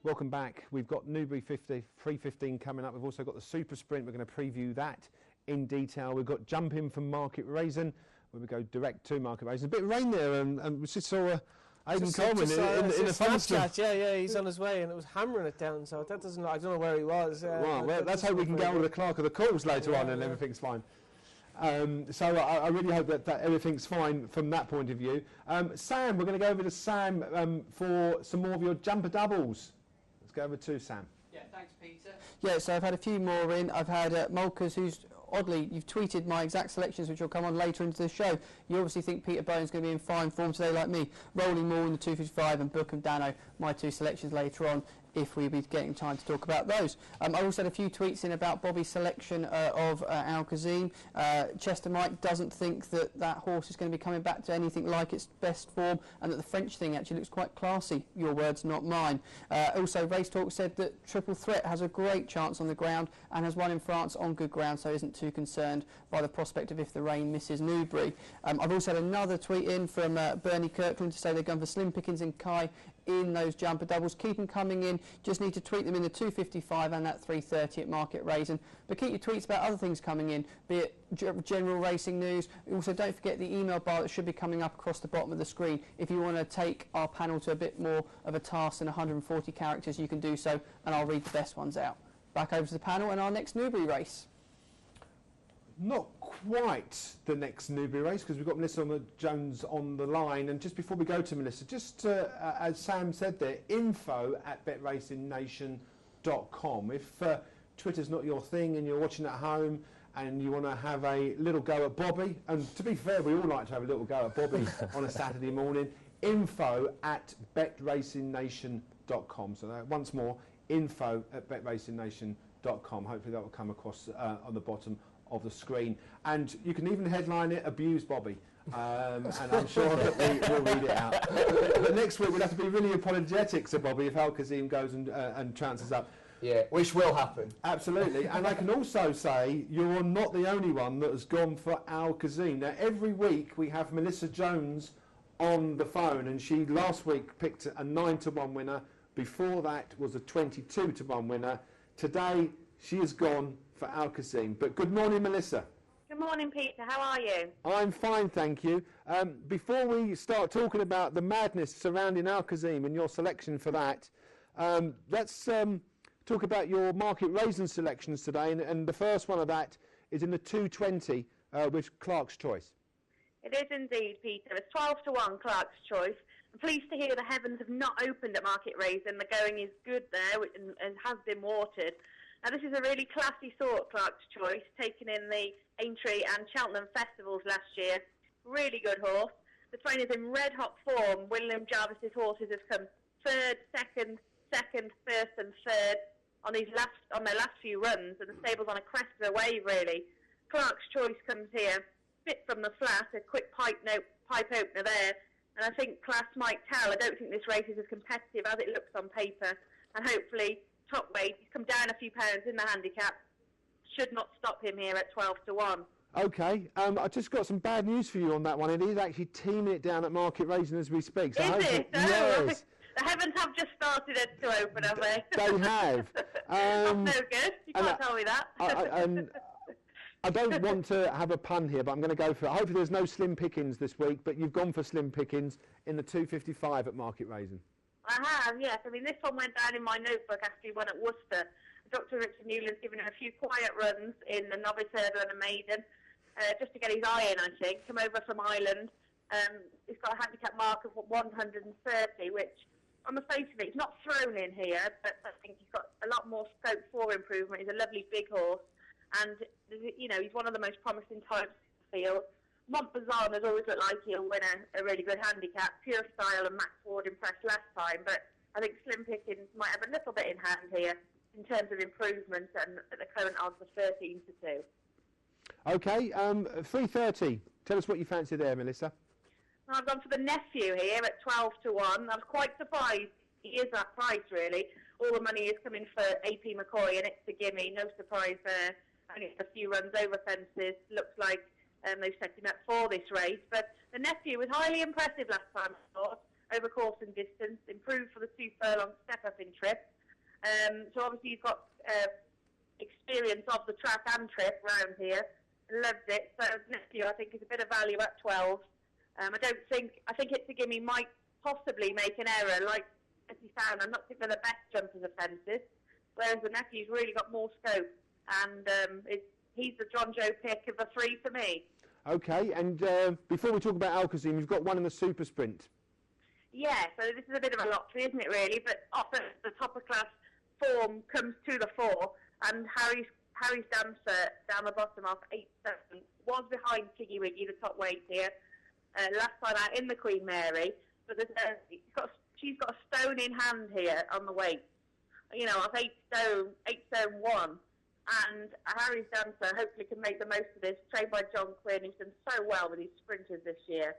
Welcome back. We've got Newbury 315 coming up. We've also got the Super Sprint. We're going to preview that in detail. We've got Jump In from Market Raisin, where we go direct to Market Raisin. A bit of rain there, and we just saw Aidan Coleman in a thunderstorm. Yeah, he's on his way, and it was hammering it down. So that doesn't. I don't know where he was. Right, well, let's hope we can get on with the clerk of the calls later on, and everything's fine. So I really hope that everything's fine from that point of view. Sam, we're going to go over to Sam for some more of your jumper doubles. Let's go over to Sam. Yeah, thanks, Peter. Yeah, so I've had a few more in. I've had Mulkers, who's oddly, you've tweeted my exact selections, which will come on later into the show. You obviously think Peter Bowen's going to be in fine form today, like me. Rolling Moore in the 255 and Book and Dano, my two selections later on, if we'll be getting time to talk about those. I also had a few tweets in about Bobby's selection of Al Kazim. Chester Mike doesn't think that horse is going to be coming back to anything like its best form, and that the French thing actually looks quite classy. Your words, not mine. Also, Race Talk said that Triple Threat has a great chance on the ground and has won in France on good ground, so isn't too concerned by the prospect of if the rain misses Newbury. I've also had another tweet in from Bernie Kirkland to say they're going for Slim Pickens and Kai in those jumper doubles. Keep them coming in. Just need to tweet them in the 255 and that 330 at Market Raisin. But keep your tweets about other things coming in, be it general racing news. Also, don't forget the email bar that should be coming up across the bottom of the screen. If you want to take our panel to a bit more of a task than 140 characters, you can do so, and I'll read the best ones out. Back over to the panel and our next Newbury race. Not quite the next Newbury race, because we've got Melissa Jones on the line. And just before we go to Melissa, just as Sam said there, info@betracingnation.com. If Twitter's not your thing and you're watching at home and you want to have a little go at Bobby, and to be fair, we all like to have a little go at Bobby on a Saturday morning, info@betracingnation.com. So once more, info@betracingnation.com. Hopefully that will come across on the bottom of the screen, and you can even headline it "Abuse Bobby," and I'm sure that we will read it out. But next week we'll have to be really apologetic to Bobby if Al Kazim goes and trounces up. Yeah, which will happen. Absolutely. And I can also say you're not the only one that has gone for Al Kazim. Now every week we have Melissa Jones on the phone, and she last week picked a 9-to-1 winner. Before that was a 22-to-1 winner. Today she has gone for Al Kazim. But good morning, Melissa. Good morning, Peter. How are you? I'm fine, thank you. Before we start talking about the madness surrounding Al Kazim and your selection for that, let's talk about your Market Raisin selections today. And the first one of that is in the 220 with Clark's Choice. It is indeed, Peter. It's 12-to-1 Clark's Choice. I'm pleased to hear the heavens have not opened at Market Raisin. The going is good there and has been watered. Now, this is a really classy sort, Clark's Choice, taken in the Aintree and Cheltenham festivals last year. Really good horse. The trainer's in red-hot form. William Jarvis's horses have come third, second, first and third on their last few runs, and the stable's on a crest of a wave, really. Clark's Choice comes here, bit from the flat, a quick pipe opener there, and I think class might tell. I don't think this race is as competitive as it looks on paper, and hopefully top weight, he's come down a few pounds in the handicap, should not stop him here at 12-to-1. Okay, I just got some bad news for you on that one. It is actually teaming it down at Market Raisin as we speak. So is it? Yes. The heavens have just started to open, have they? They have. That's no good. You can't tell me that. I don't want to have a pun here, but I'm going to go for it. Hopefully there's no Slim Pickens this week, but you've gone for Slim Pickens in the 255 at Market Raisin. I have, yes. I mean, this one went down in my notebook, actually, one at Worcester. Dr. Richard Newland's given him a few quiet runs in the novice hurdle and a maiden, just to get his eye in, I think. Come over from Ireland. He's got a handicap mark of 130, which, on the face of it, he's not thrown in here, but I think he's got a lot more scope for improvement. He's a lovely big horse, and, you know, he's one of the most promising types in the field. Montbazon has always looked like he'll win a really good handicap. Pure Style and Max Ward impressed last time, but I think Slim Pickens might have a little bit in hand here in terms of improvement, and at the current odds of 13-2. Okay, 330. Tell us what you fancy there, Melissa. I've gone for the nephew here at 12-1. I was quite surprised. He is that price, really. All the money is coming for AP McCoy, and it's a gimme. No surprise there. Only a few runs over fences. Looks like they've set him up for this race. But the nephew was highly impressive last time, I thought. over course and distance, improved for the 2 furlong step-up in trip. So obviously he's got experience of the track and trip round here. Loves it. So nephew, I think, is a bit of value at 12. I think it's a gimme might possibly make an error, like as he found. I'm not think they're the best jumpers of fences, whereas the nephew's really got more scope, and he's the John Joe pick of the 3 for me. Okay, and before we talk about Alcazim, you've got one in the super sprint. Yeah, so this is a bit of a lottery, isn't it, really? But often the top of class form comes to the fore, and Harry's Dancer down the bottom off 8-7 was behind Tiggy Wiggy, the top weight here, last time out in the Queen Mary. But she's got a stone in hand here on the weight, of 8 stone 1. And Harry's Dancer hopefully can make the most of this, trained by John Quinn, who's done so well with his sprinters this year.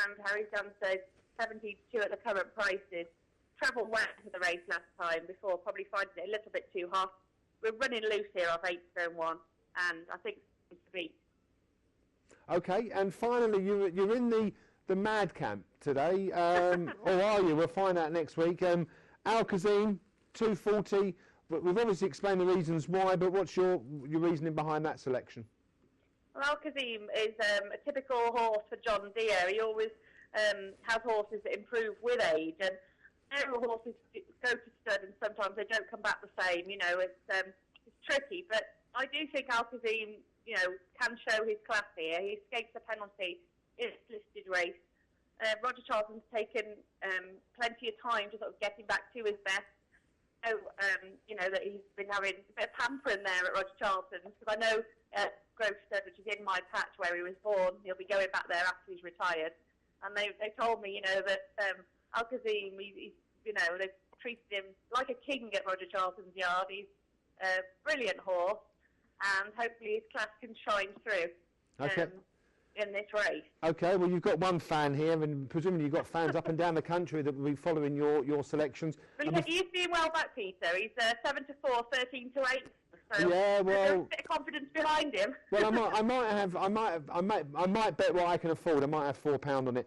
And Harry's Dancer, 72 at the current prices, travelled well to the race last time before probably finding it a little bit too hot. We're running loose here off 8 stone 1, and I think it's to beat. Okay, and finally, you're in the mad camp today, or are you? We'll find out next week. Alcazim, 240. But we've obviously explained the reasons why, but what's your reasoning behind that selection? Well, Alcazim is a typical horse for John Deere. He always has horses that improve with age, and several horses go to stud and sometimes they don't come back the same. It's tricky, but I do think Alcazim, can show his class here. He escapes the penalty in his listed race. Roger Charlton's taken plenty of time to sort of get him back to his best. So, that he's been having a bit of pampering there at Roger Charlton's, because I know Grove Stud, which is in my patch where he was born, he'll be going back there after he's retired. And they told me, that Alcazim, they've treated him like a king at Roger Charlton's yard. He's a brilliant horse, and hopefully his class can shine through. Okay. In this race. Okay, well, you've got one fan here, and presumably you've got fans up and down the country that will be following your selections. Well, he's doing well back, Peter. He's 7-4, 13-8. So yeah, well, there's a bit of confidence behind him. Well, I might bet what I can afford. I might have £4 on it.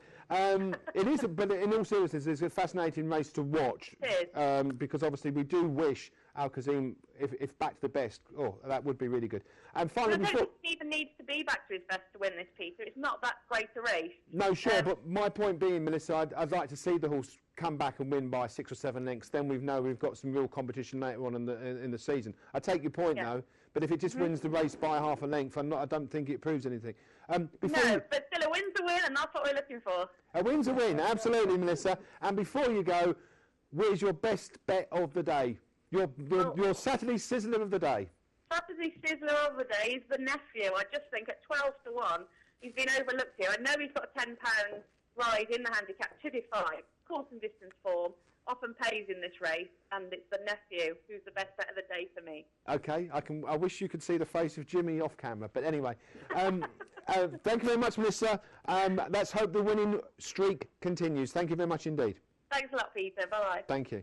It is, but in all seriousness, it's a fascinating race to watch. It is. Because obviously we do wish Alcazim, if back to the best, that would be really good. And finally, I don't think he even needs to be back to his best to win this, Peter. It's not that great a race. No, sure, but my point being, Melissa, I'd like to see the horse come back and win by 6 or 7 lengths. Then we've got some real competition later on in the season. I take your point, though, but if it just wins the race by half a length, I don't think it proves anything. No, but still, a win's a win, and that's what we're looking for. A win's a win, absolutely, Melissa. And before you go, where's your best bet of the day? Your Saturday sizzler of the day. Saturday sizzler of the day is the nephew. I just think at 12-1, he's been overlooked here. I know he's got a £10 ride in the handicap to defy. Course and distance form often pays in this race, and it's the nephew who's the best bet of the day for me. Okay, I wish you could see the face of Jimmy off camera, but anyway. Thank you very much, Melissa. Let's hope the winning streak continues. Thank you very much indeed. Thanks a lot, Peter. Bye. Thank you.